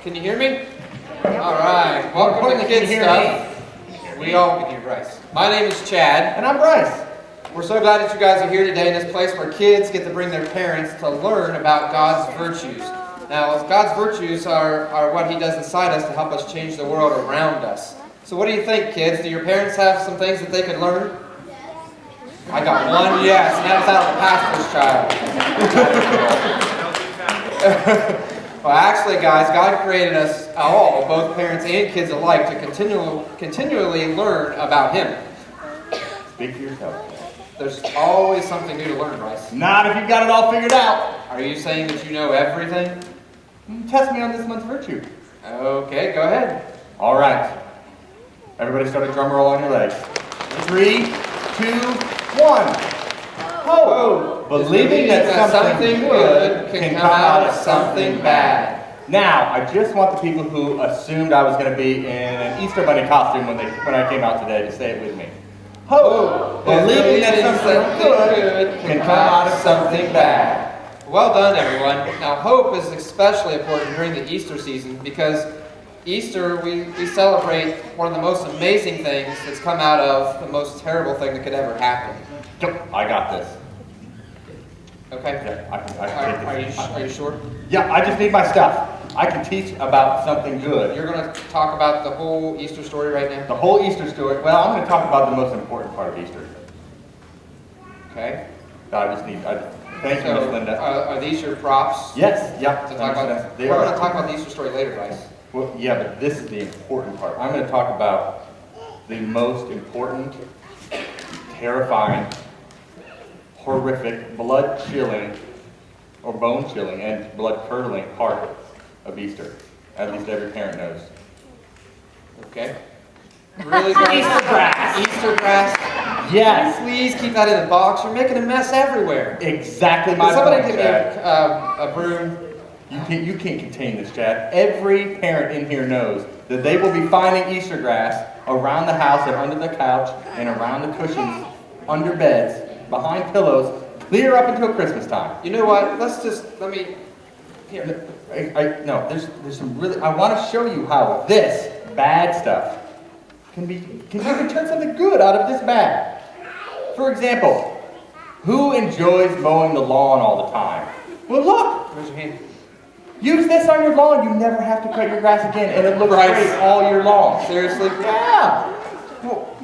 Can you hear me? All right. Welcome to Kidstuf. We all can hear Bryce. My name is Chad. And I'm Bryce. We're so glad that you guys are here today in this place where kids get to bring their parents to learn about God's virtues. Now, God's virtues are what He does inside us to help us change the world around us. So what do you think, kids? Do your parents have some things that they could learn? I got one yes, and that was out of the pastor's child. Well, actually, guys, God created us all, both parents and kids alike, to continually learn about Him. Speak for yourself. There's always something new to learn, Bryce. Not if you've got it all figured out. Are you saying that you know everything? Test me on this month's virtue. Okay, go ahead. All right. Everybody start a drum roll on your legs. 3, 2, 1. Hope. Believing that something good can come out of something bad. Now, I just want the people who assumed I was going to be in an Easter Bunny costume when I came out today to say it with me. Hope. Believing that something good can come out of something bad. Well done, everyone. Now, hope is especially important during the Easter season because Easter, we celebrate one of the most amazing things that's come out of the most terrible thing that could ever happen. I got this. Okay. Yeah, I can take this. Are you sure? Yeah, I just need my stuff. I can teach about something good. You're going to talk about the whole Easter story right now? The whole Easter story? Well, I'm going to talk about the most important part of Easter. Okay. Thank you, Miss Linda. Are these your props? Yes, yeah. To talk about, we're going to talk about the Easter story later, Bryce. Well, yeah, but this is the important part. I'm going to talk about the most important, terrifying, horrific, blood-chilling, or bone-chilling, and blood-curdling part of Easter. At least every parent knows. Okay. Really, guys? Easter grass. Easter grass? Yes. Please keep that in the box. You're making a mess everywhere. Exactly my Can somebody point, give me Chad. a broom? You can't contain this, Chad. Every parent in here knows that they will be finding Easter grass around the house and under the couch and around the cushions, under beds, behind pillows, clear up until Christmas time. You know what? Here. No, there's some really. I want to show you how this bad stuff can turn something good out of this bad. For example, who enjoys mowing the lawn all the time? Well, look. Raise your hand. Use this on your lawn. You never have to cut your grass again, and it looks Bryce. great all year long. Seriously? Yeah. Well,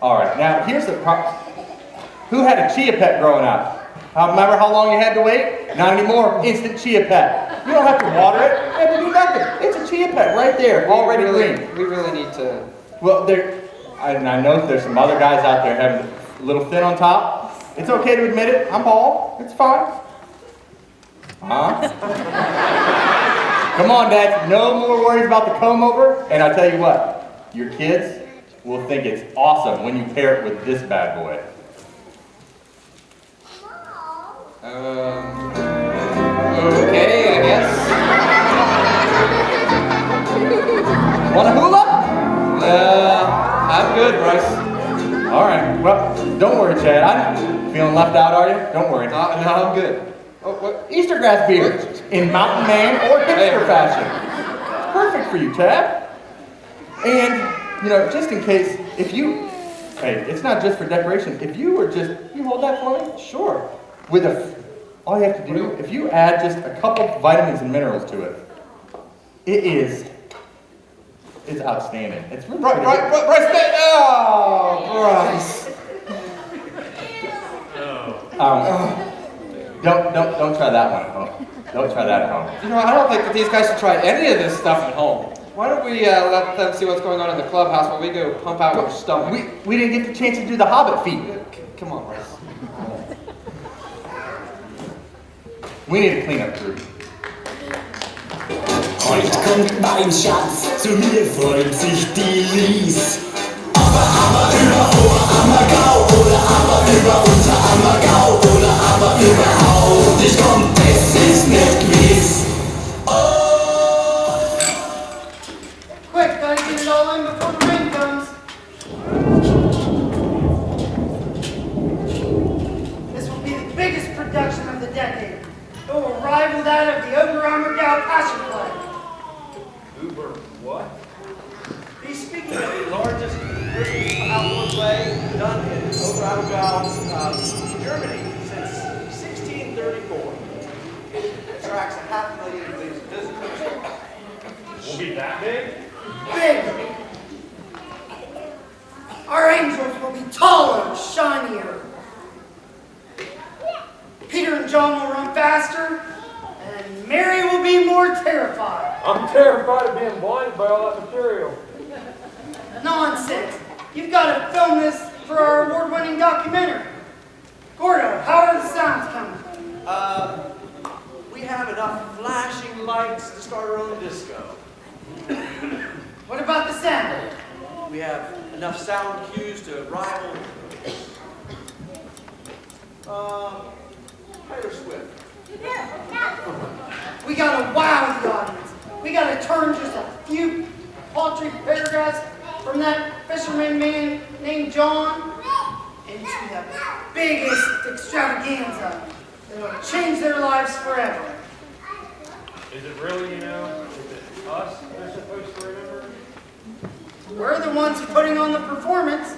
all right. Now here's the problem. Who had a chia pet growing up? Remember how long you had to wait? Not anymore. Instant chia pet. You don't have to water it. You have to do nothing. It's a chia pet right there, already green. We really need to. Well, I know there's some other guys out there having a little thin on top. It's okay to admit it. I'm bald. It's fine. Huh? Come on, Dad. No more worries about the comb over. And I tell you what, your kids will think it's awesome when you pair it with this bad boy. Okay, I guess. Want a hula? I'm good, Bryce. All right. Well, don't worry, Chad. I'm feeling left out, are you? Don't worry. No, I'm good. Oh, what? Easter grass beard in mountain man or hipster fashion. It's perfect for you, Chad. And, just in case, hey, it's not just for decoration. If you hold that for me? Sure. All you have to do, if you add just a couple vitamins and minerals to it, it's outstanding. It's really Bryce, Don't try that one at home. Don't try that at home. I don't think that these guys should try any of this stuff at home. Why don't we let them see what's going on in the clubhouse while we go pump out our stomach? We didn't get the chance to do the Hobbit feat. Come on, Bryce. We need a cleanup crew. Heute kommt mein Schatz, zu mir freut sich die Lies. Aber über Oberammergau oder aber über Unterammergau oder aber überhaupt nicht kommt, es ist nicht gewiss. Quick, gotta get it all in before the rain comes. This will be the biggest production of the decade. It will rival that of the Oberammergau Passion Play. He's speaking of the largest Christian outward way done in Oberallgäu, Germany since 1634. It attracts 500,000 visitors. Will be that big? Big. Our angels will be taller, shinier. Peter and John will run faster, and Mary will be more terrified. I'm terrified of being blinded by all that material. Nonsense. You've got to film this for our award-winning documentary. Gordo, how are the sounds coming? We have enough flashing lights to start our own disco. What about the sound? We have enough sound cues to rival Taylor Swift. We got to wow the audience. We got to turn just a few paltry paragraphs from that fisherman man named John into the biggest extravaganza that will change their lives forever. Is it really, is it us they're supposed to remember? We're the ones putting on the performance.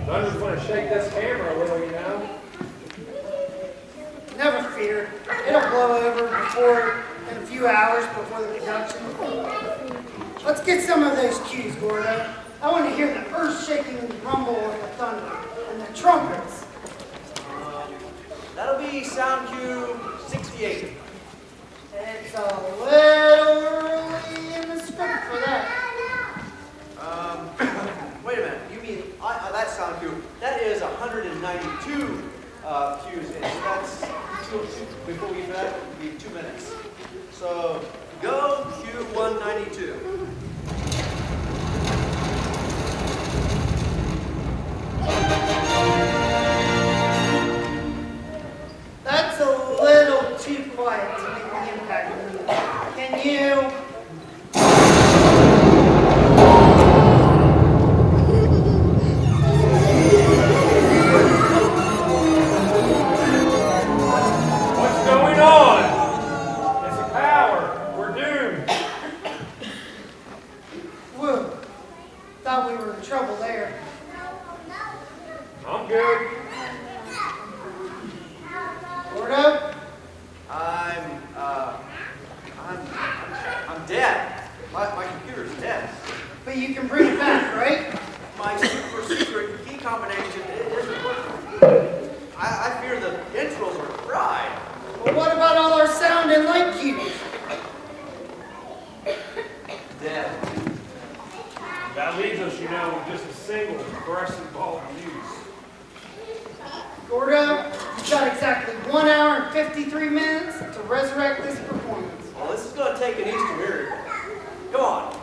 I just want to shake this camera a little, Never fear. It'll blow over in a few hours before the production. Let's get some of those cues, Gordo. I want to hear the earth shaking and rumble of the thunder and the trumpets. That'll be sound cue 68. It's a little early in the script for that. Wait a minute. You mean that sound cue? That is 192 cues. And that's before we do that, it'll be 2 minutes. So go cue 192. That's a little too quiet to make the impact. Can you? What's going on? It's a power. We're doomed. Whoa. Thought we were in trouble there. I'm good. Gordo? I'm dead. My computer's dead. But you can bring it back, right? My super secret key combination isn't working. I fear the intros are fried. Well, what about all our sound and light cues? Dead. That leaves us, with just a single progressive ball to use. Gordo, you've got exactly 1 hour and 53 minutes to resurrect this performance. Well, this is going to take an Easter miracle. Come on.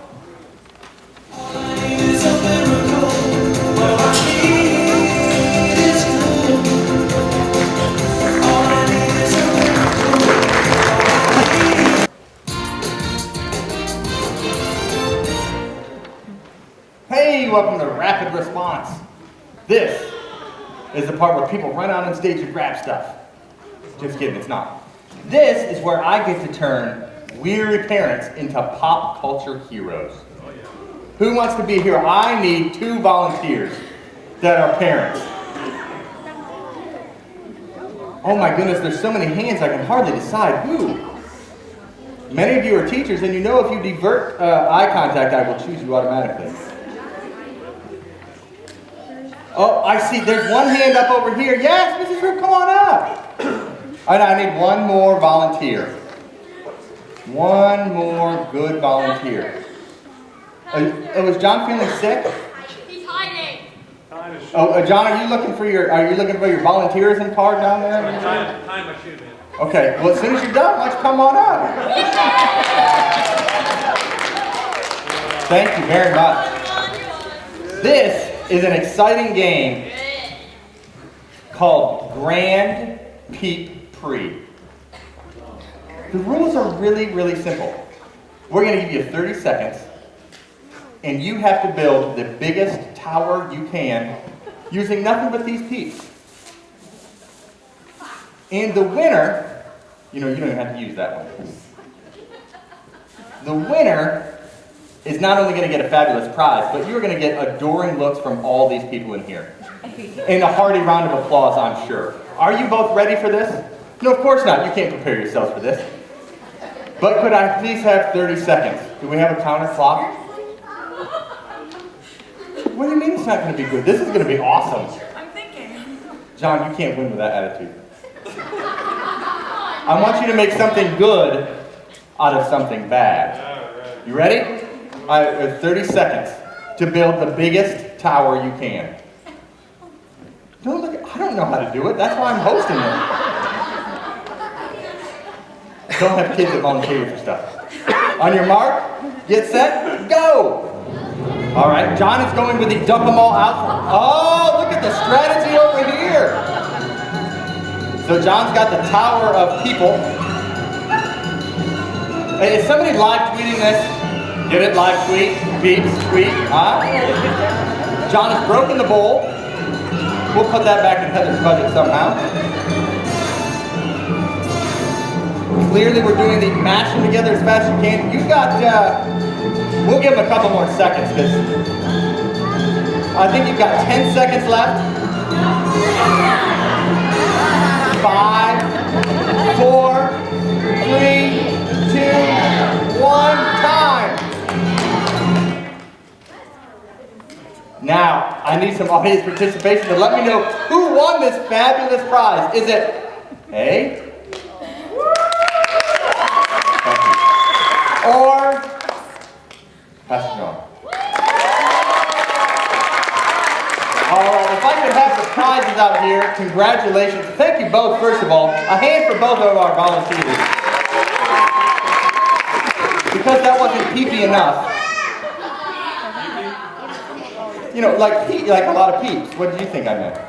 Hey, welcome to Rapid Response. This is the part where people run out on stage and grab stuff. Just kidding, it's not. This is where I get to turn weary parents into pop culture heroes. Who wants to be a hero? I need 2 volunteers that are parents. Oh my goodness, there's so many hands I can hardly decide who. Many of you are teachers, and if you divert eye contact, I will choose you automatically. Oh, I see. There's one hand up over here. Yes, Mrs. Rip, come on up. I need one more volunteer. One more good volunteer. Was John feeling sick? He's hiding. Oh, John, are you looking for your volunteerism card down there? Time I should have been. Okay. Well, as soon as you're done, why don't you come on up? Thank you very much. This is an exciting game called Grand Peep Pre. The rules are really, really simple. We're going to give you 30 seconds, and you have to build the biggest tower you can using nothing but these peeps. And the winner, you don't even have to use that one. The winner is not only going to get a fabulous prize, but you're going to get adoring looks from all these people in here. And a hearty round of applause, I'm sure. Are you both ready for this? No, of course not. You can't prepare yourselves for this. But could I please have 30 seconds? Do we have a counter clock? What do you mean it's not going to be good? This is going to be awesome. I'm thinking. John, you can't win with that attitude. I want you to make something good out of something bad. You ready? I have 30 seconds to build the biggest tower you can. Don't look at, I don't know how to do it. That's why I'm hosting it. Don't have kids that volunteer for stuff. On your mark, get set, go! All right, John is going with the dump them all out. Oh, look at the strategy over here. So John's got the tower of people. Hey, is somebody live tweeting this? Get it? Live tweet? Beep, tweet? Huh? John has broken the bowl. We'll put that back in Heather's budget somehow. Clearly we're doing the mashing together as fast as you can. You've got, we'll give him a couple more seconds because I think you've got 10 seconds left. 5, 4, 3, 2, 1, time. Now, I need some audience participation to let me know who won this fabulous prize. Is it A? Or Pastor John? All right, if I could have the prizes out here, congratulations. Thank you both, first of all. A hand for both of our volunteers. Because that wasn't peepy enough. Like a lot of peeps. What did you think I meant?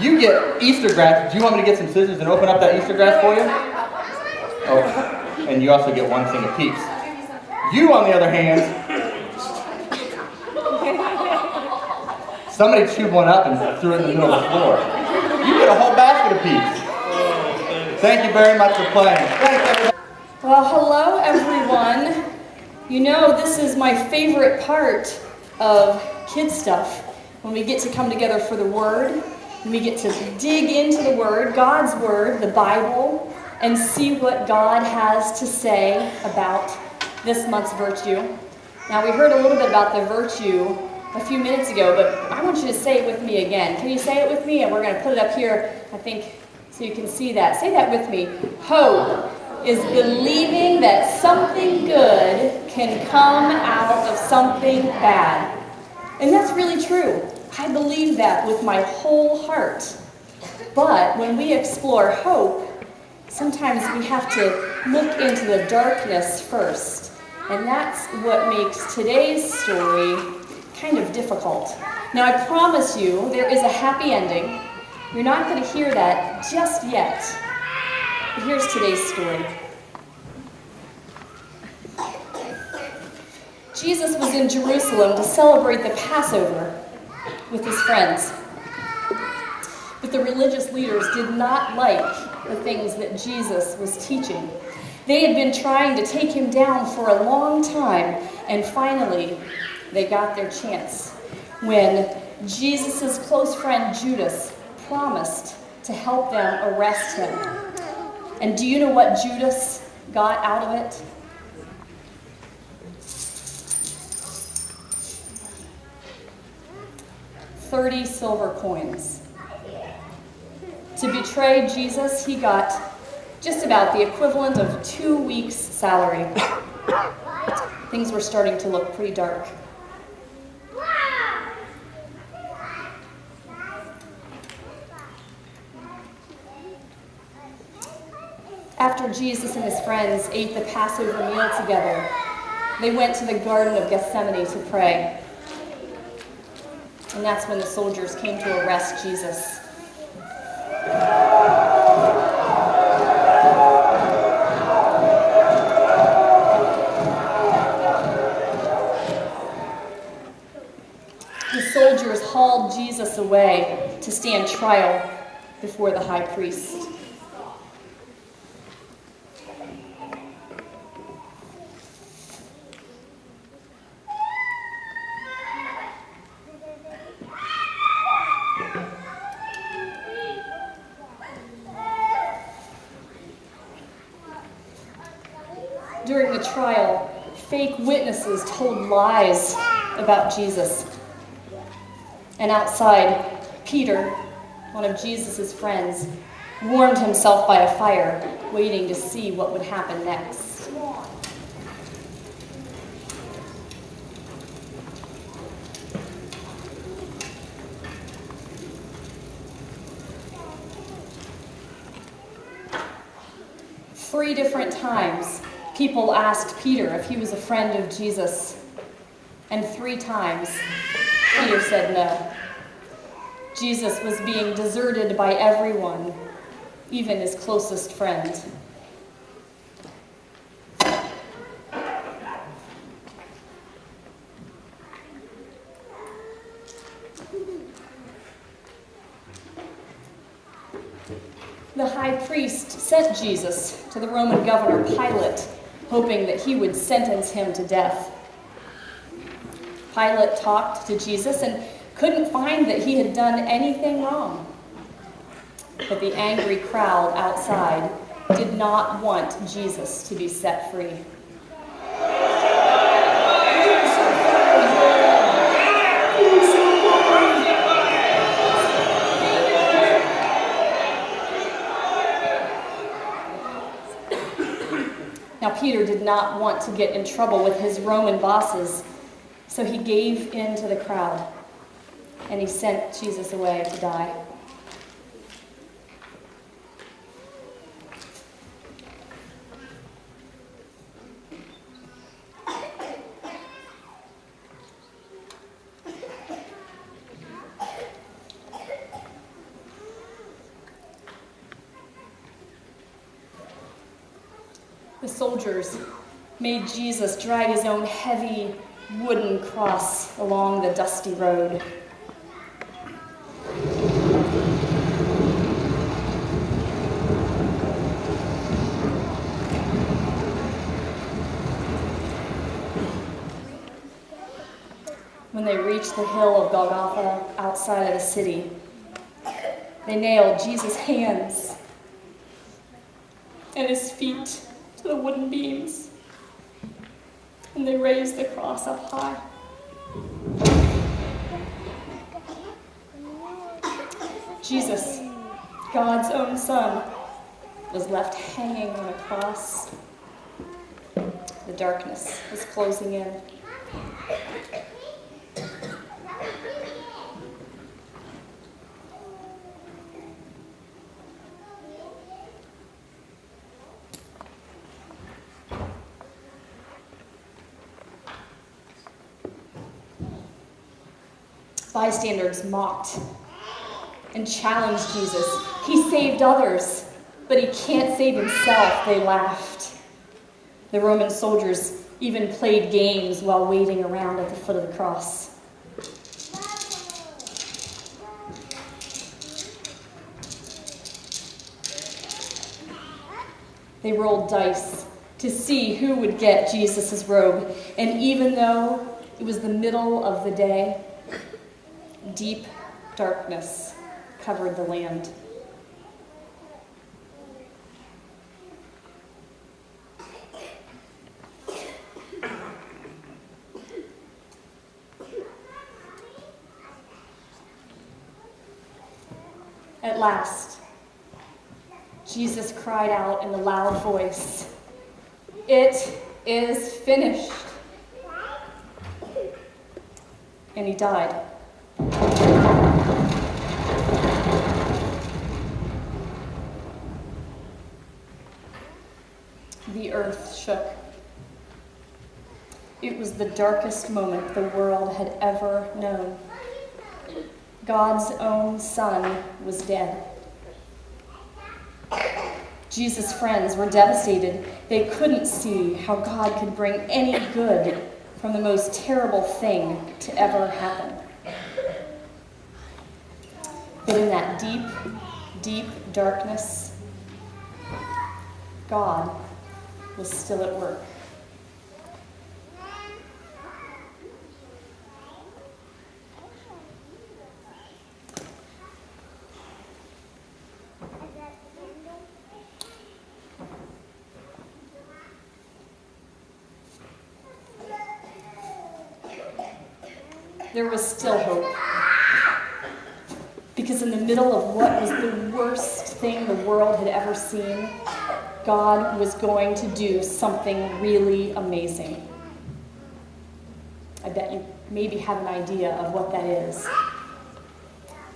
You get Easter grass. Do you want me to get some scissors and open up that Easter grass for you? Oh, and you also get one thing of peeps. You, on the other hand, somebody chewed one up and threw it in the middle of the floor. You get a whole basket of peeps. Thank you very much for playing. Thanks, everybody. Well, hello, everyone. You know, this is my favorite part of Kidstuf, when we get to come together for the Word, and we get to dig into the Word, God's Word, the Bible, and see what God has to say about this month's virtue. Now, we heard a little bit about the virtue a few minutes ago, but I want you to say it with me again. Can you say it with me? And we're going to put it up here, I think, so you can see that. Say that with me. Hope is believing that something good can come out of something bad. And that's really true. I believe that with my whole heart. But when we explore hope, sometimes we have to look into the darkness first. And that's what makes today's story kind of difficult. Now, I promise you, there is a happy ending. You're not going to hear that just yet. But here's today's story. Jesus was in Jerusalem to celebrate the Passover with his friends. But the religious leaders did not like the things that Jesus was teaching. They had been trying to take him down for a long time, and finally, they got their chance when Jesus' close friend Judas promised to help them arrest him. And do you know what Judas got out of it? 30 silver coins. To betray Jesus, he got just about the equivalent of 2 weeks' salary. Things were starting to look pretty dark. After Jesus and his friends ate the Passover meal together, they went to the Garden of Gethsemane to pray. And that's when the soldiers came to arrest Jesus. The soldiers hauled Jesus away to stand trial before the high priest. During the trial, fake witnesses told lies about Jesus. And outside, Peter, one of Jesus' friends, warmed himself by a fire, waiting to see what would happen next. Three different times, people asked Peter if he was a friend of Jesus, and 3 times Peter said no. Jesus was being deserted by everyone, even his closest friend. The high priest sent Jesus to the Roman governor Pilate, hoping that he would sentence him to death. Pilate talked to Jesus and couldn't find that he had done anything wrong. But the angry crowd outside did not want Jesus to be set free. Now, Peter did not want to get in trouble with his Roman bosses, so he gave in to the crowd, and he sent Jesus away to die. The soldiers made Jesus drag his own heavy wooden cross along the dusty road. When they reached the hill of Golgotha outside of the city, they nailed Jesus' hands and his feet to the wooden beams, and they raised the cross up high. Jesus, God's own Son, was left hanging on a cross. The darkness was closing in. Bystanders mocked and challenged Jesus. He saved others, but he can't save himself, they laughed. The Roman soldiers even played games while waiting around at the foot of the cross. They rolled dice to see who would get Jesus' robe, and even though it was the middle of the day, deep darkness covered the land. At last, Jesus cried out in a loud voice, "It is finished." And he died. The earth shook. It was the darkest moment the world had ever known. God's own Son was dead. Jesus' friends were devastated. They couldn't see how God could bring any good from the most terrible thing to ever happen. But in that deep, deep darkness, God was still at work. There was still hope. Because in the middle of what was the worst thing the world had ever seen, God was going to do something really amazing. I bet you maybe have an idea of what that is.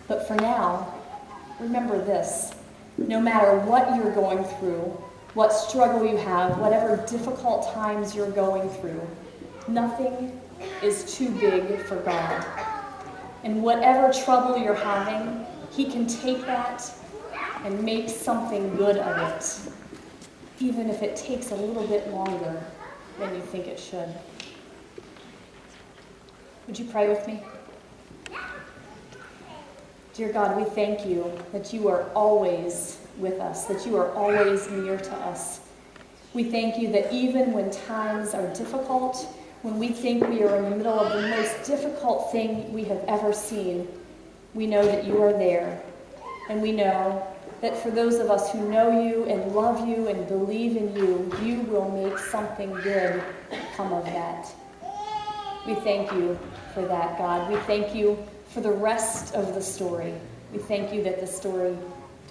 But for now, remember this. No matter what you're going through, what struggle you have, whatever difficult times you're going through, nothing is too big for God. And whatever trouble you're having, He can take that and make something good of it, even if it takes a little bit longer than you think it should. Would you pray with me? Dear God, we thank you that you are always with us, that you are always near to us. We thank you that even when times are difficult, when we think we are in the middle of the most difficult thing we have ever seen, we know that you are there. And we know that for those of us who know you and love you and believe in you, you will make something good come of that. We thank you for that, God. We thank you for the rest of the story. We thank you that the story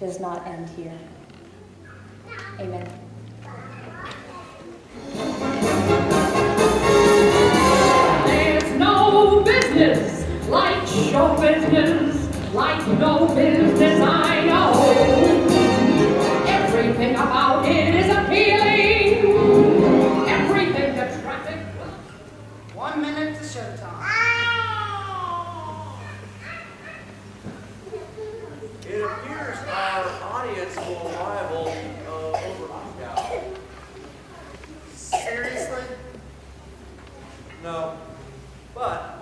does not end here. Amen. Business like show business, like no business I know. Everything about it is appealing. Everything attractive. 1 minute to showtime. It appears our audience will rival over Moscow. Seriously? No, but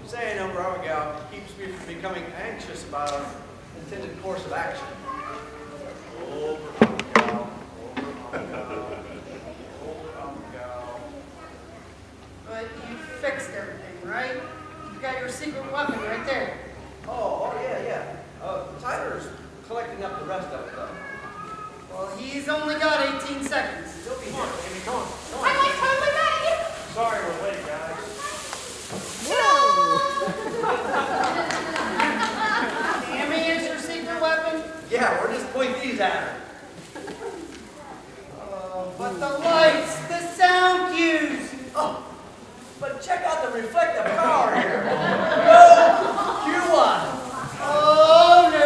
saying over Moscow keeps me from becoming anxious about our intended course of action. Over Moscow, over Moscow, over Moscow. But you fixed everything, right? You got your secret weapon right there. Oh yeah. Tyler's collecting up the rest of it though. Well, he's only got 18 seconds. He'll be here. Amy, come on. I totally got it. Sorry we're late, guys. Tammy is your secret weapon? Yeah, we're just point these at her. But the lights, the sound cues. Oh, but check out the reflective power here. Go Q1. Oh, no.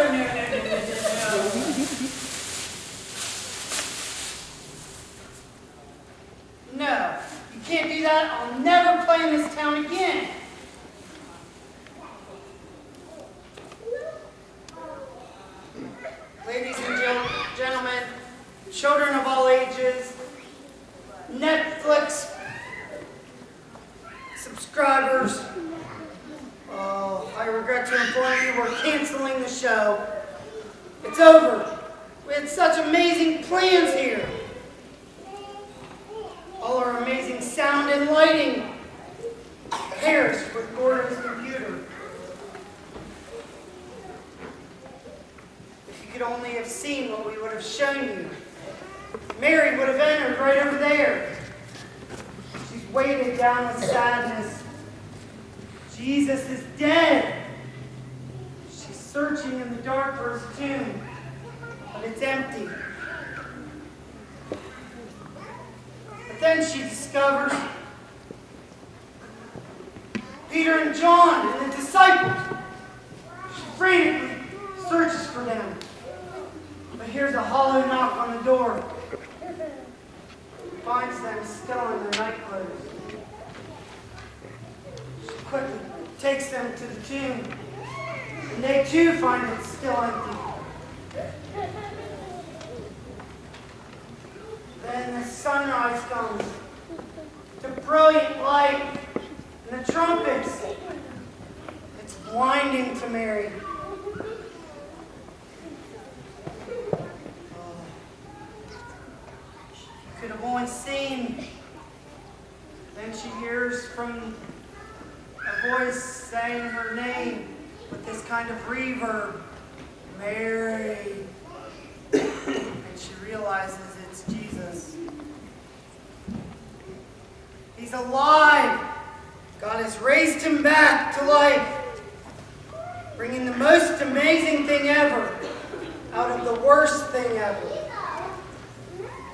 No, you can't do that. I'll never play in this town again. Ladies and gentlemen, children of all ages, Netflix subscribers, I regret to inform you we're canceling the show. It's over. We had such amazing plans here. All our amazing sound and lighting perished with Gordon's computer. If you could only have seen what we would have shown you. Mary would have entered right over there. She's weighted down with sadness. Jesus is dead. She's searching in the dark for his tomb, but it's empty. But then she discovers Peter and John and the disciples. She frantically searches for them, but hears a hollow knock on the door. Finds them still in their night clothes. She quickly takes them to the tomb, and they too find it still empty. Then the sunrise comes, the brilliant light, and the trumpets. It's blinding to Mary. from a voice saying her name with this kind of reverb, Mary. And she realizes it's Jesus. He's alive. God has raised him back to life, bringing the most amazing thing ever out of the worst thing ever.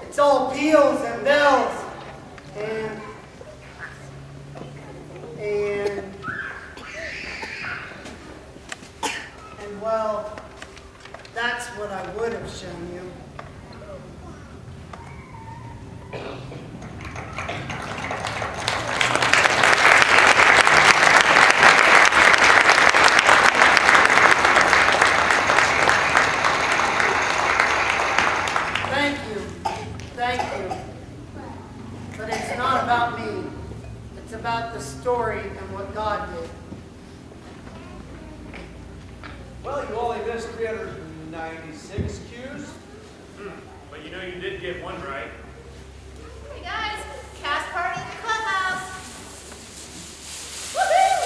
It's all peals and bells and well, that's what I would have shown you. Thank you. But it's not about me. It's about the story and what God did. Well, you only missed 396 cues. But you know you did get one right. Hey guys, cast party in the clubhouse. Woohoo!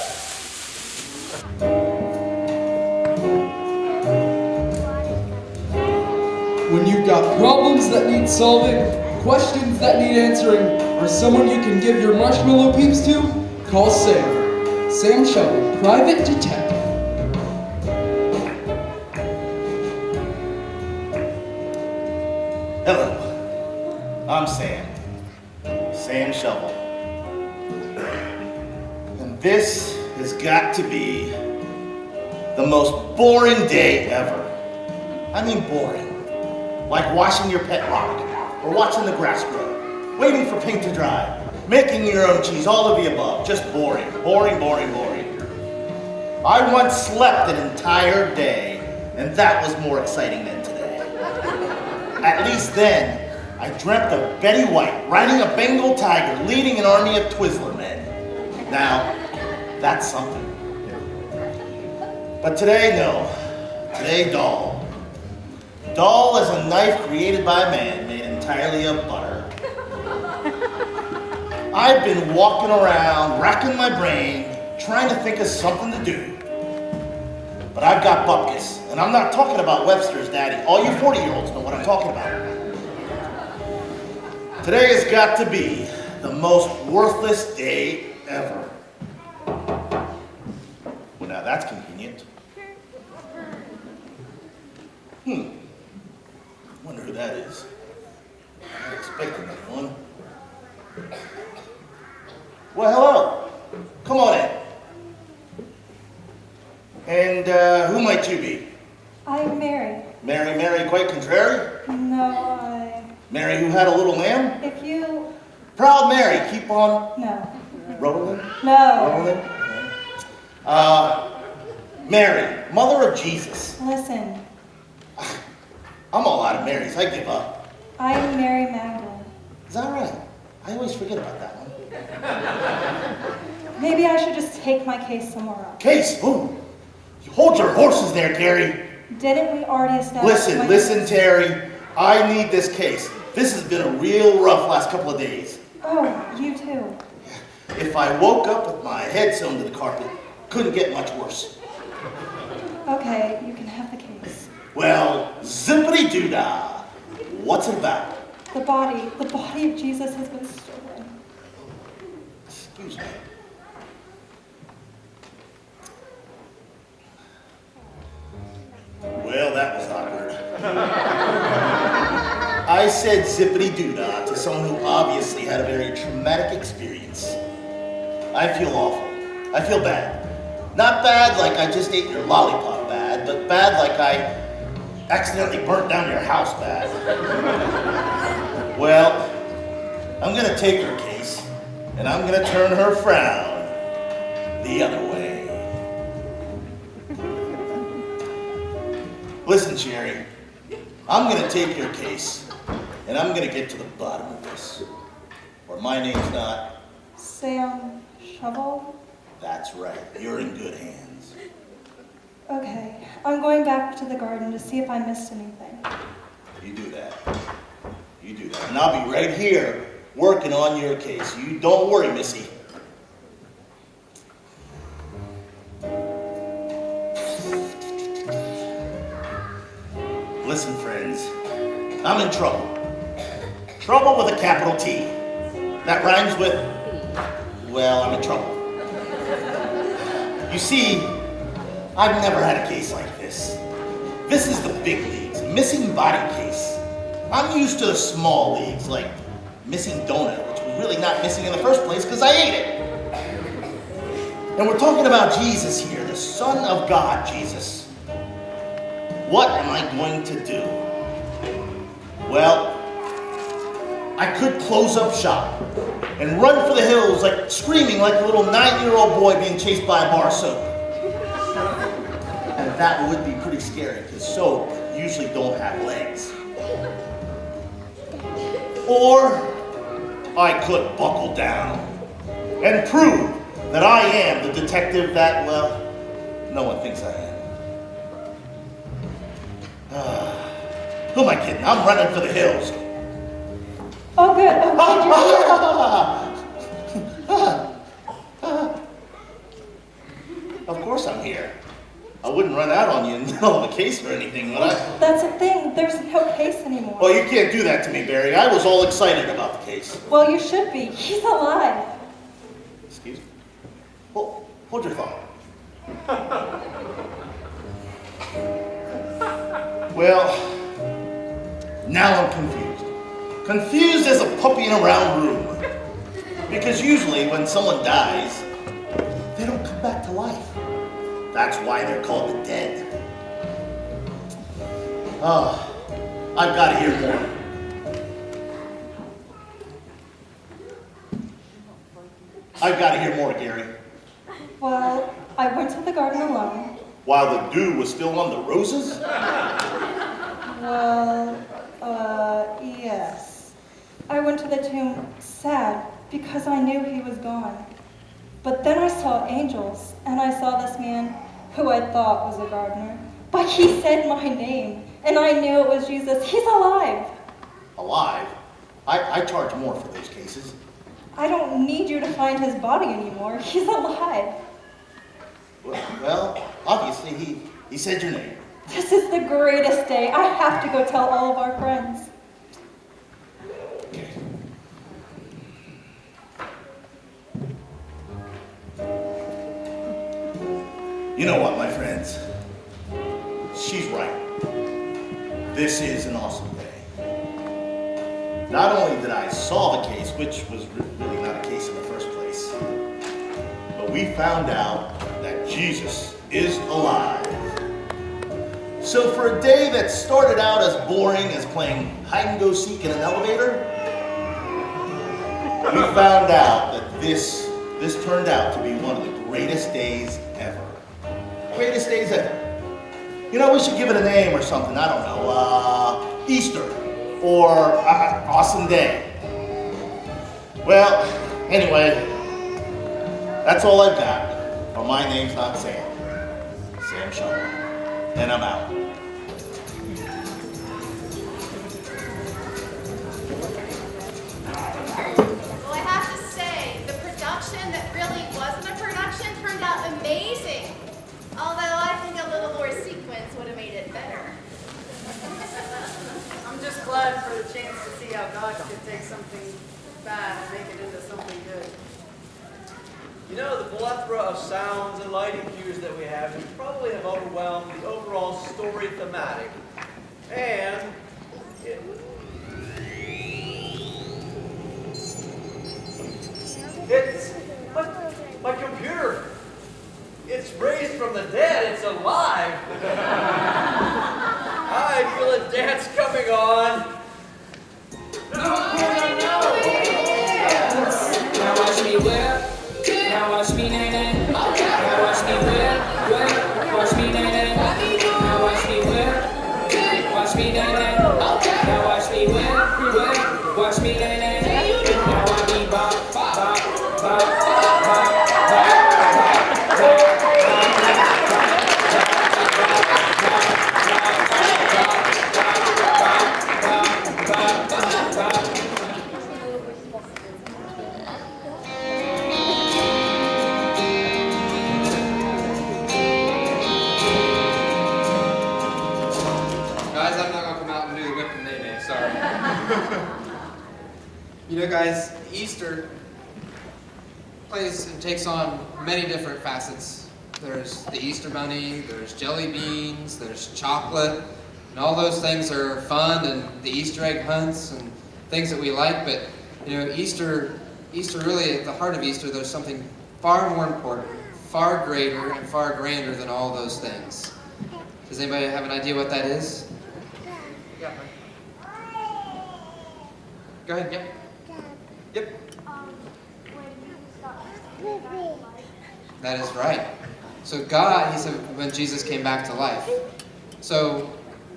When you've got problems that need solving, questions that need answering, or someone you can give your marshmallow peeps to, call Sam. Sam Shovel, private detective. Hello, I'm Sam. Sam Shovel. And this has got to be the most boring day ever. I mean boring. Like washing your pet rock, or watching the grass grow, waiting for paint to dry, making your own cheese, all of the above. Just boring, boring, boring, boring. I once slept an entire day, and that was more exciting than today. At least then, I dreamt of Betty White riding a Bengal tiger, leading an army of Twizzler men. Now, that's something. But today, no. Today, doll. Doll is a knife created by a man made entirely of butter. I've been walking around, racking my brain, trying to think of something to do. But I've got bupkis, and I'm not talking about Webster's daddy. All you 40-year-olds know what I'm talking about. Today has got to be the most worthless day ever. Well, now that's convenient. Wonder who that is. I'm not expecting that one. Well, hello. Come on in. And who might you be? I'm Mary. Mary, quite contrary? No, Mary who had a little lamb? If you... Proud Mary, keep on... No. Rolling? No. Rolling? Mary, mother of Jesus. Listen. I'm all out of Marys. I give up. I'm Mary Magdalene. Is that right? I always forget about that one. Maybe I should just take my case somewhere else. Case? Ooh. You hold your horses there, Gary. Didn't we already establish... Listen, Terry. I need this case. This has been a real rough last couple of days. Oh, you too. If I woke up with my head sewn to the carpet, couldn't get much worse. Okay, you can have the case. Well, zippity-doo-dah. What's it about? The body of Jesus has been stolen. Excuse me. Well, that was awkward. I said zippity-doo-dah to someone who obviously had a very traumatic experience. I feel awful. I feel bad. Not bad like I just ate your lollipop bad, but bad like I accidentally burnt down your house bad. Well, I'm gonna take her case, and I'm gonna turn her frown the other way. Listen, Sherry, I'm gonna take your case, and I'm gonna get to the bottom of this. Or my name's not... Sam Shovel? That's right, you're in good hands. Okay, I'm going back to the garden to see if I missed anything. You do that. You do that. And I'll be right here working on your case. You don't worry, Missy. Listen, friends, I'm in trouble. Trouble with a capital T. That rhymes with, well, I'm in trouble. You see, I've never had a case like this. This is the big leagues, a missing body case. I'm used to the small leagues, like missing donut, which was really not missing in the first place because I ate it. And we're talking about Jesus here, the Son of God, Jesus. What am I going to do? Well, I could close up shop and run for the hills, like screaming like a little 9-year-old boy being chased by a bar of soap. And that would be pretty scary because soap usually don't have legs. Or I could buckle down and prove that I am the detective that, well, no one thinks I am. Who am I kidding? I'm running for the hills. Oh, good. Of course I'm here. I wouldn't run out on you in the middle of a case or anything, would I? That's the thing. There's no case anymore. Well, you can't do that to me, Barry. I was all excited about the case. Well, you should be. He's alive. Excuse me? Hold your thought. Well, now I'm confused. Confused as a puppy in a round room. Because usually when someone dies, they don't come back to life. That's why they're called the dead. Oh, I've got to hear more. I've got to hear more, Gary. Well, I went to the garden alone. While the dew was still on the roses? Well, yes. I went to the tomb sad because I knew he was gone. But then I saw angels, and I saw this man who I thought was a gardener. But he said my name, and I knew it was Jesus. He's alive. Alive? I charge more for those cases. I don't need you to find his body anymore. He's alive. Well, obviously, he said your name. This is the greatest day. I have to go tell all of our friends. Okay. You know what, my friends? She's right. This is an awesome day. Not only did I solve a case, which was really not a case in the first place, but we found out that Jesus is alive. So for a day that started out as boring as playing hide and go seek in an elevator, we found out that this turned out to be one of the greatest days ever. Greatest days ever. You know, we should give it a name or something. I don't know, Easter or Awesome Day. Well, anyway, that's all I've got. Well, my name's not Sam. Sam Shovel. And I'm out. Well, I have to say, the production that really wasn't a production turned out amazing. Although I think a little more sequence would have made it better. I'm just glad for the chance to see how God could take something bad and make it into something good. You know, the plethora of sounds and lighting cues that we have would probably have overwhelmed the overall story thematic. And it's my computer. It's raised from the dead. It's alive. I feel a dance coming on. Now watch me whip. Now watch me nay-nay. Now watch me whip. Watch me nay-nay. Now watch me whip. Watch me nay-nay. Now watch me whip. Watch me nay-nay. Now watch me bop, bop, bop, bop, bop, bop. You know, guys, Easter plays and takes on many different facets. There's the Easter Bunny, there's jelly beans, there's chocolate, and all those things are fun, and the Easter egg hunts and things that we like. But you know, Easter really, at the heart of Easter, there's something far more important, far greater, and far grander than all those things. Does anybody have an idea what that is? Yeah. Go ahead. Yep. Yep. That is right. So God, he said, when Jesus came back to life. So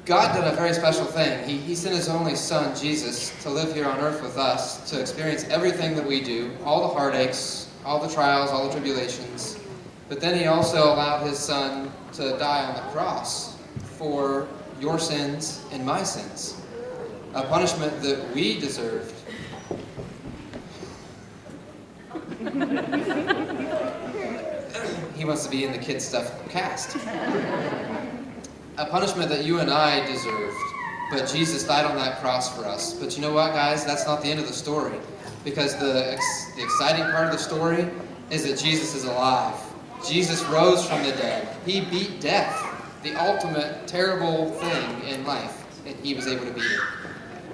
God did a very special thing. He sent his only son, Jesus, to live here on earth with us, to experience everything that we do, all the heartaches, all the trials, all the tribulations. But then he also allowed his son to die on the cross for your sins and my sins. A punishment that we deserved. He wants to be in the Kidstuf cast. A punishment that you and I deserved, but Jesus died on that cross for us. But you know what, guys? That's not the end of the story, because the exciting part of the story is that Jesus is alive. Jesus rose from the dead. He beat death, the ultimate terrible thing in life, and he was able to beat it.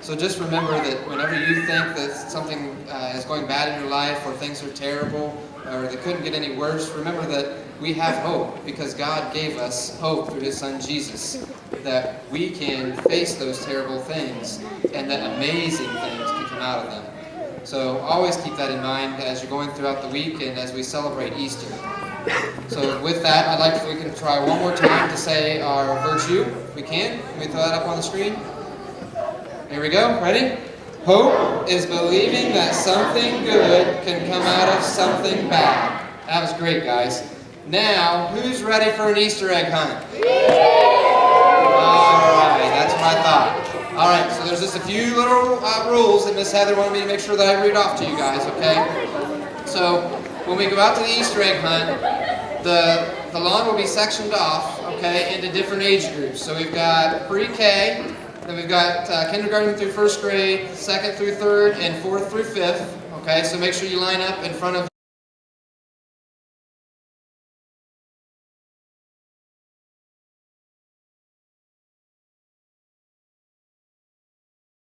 So just remember that whenever you think that something is going bad in your life, or things are terrible, or they couldn't get any worse, remember that we have hope, because God gave us hope through his son Jesus, that we can face those terrible things, and that amazing things can come out of them. So always keep that in mind as you're going throughout the week and as we celebrate Easter. So with that, I'd like if we can try one more time to say our virtue. If we can we throw that up on the screen? Here we go. Ready? Hope is believing that something good can come out of something bad. That was great, guys. Now, who's ready for an Easter egg hunt? All right, that's what I thought. All right, so there's just a few little rules that Miss Heather wanted me to make sure that I read off to you guys, okay? So, when we go out to the Easter egg hunt, the lawn will be sectioned off, okay, into different age groups. So we've got pre-K, then we've got kindergarten through first grade, second through third, and fourth through fifth. Okay, so make sure you line up in front of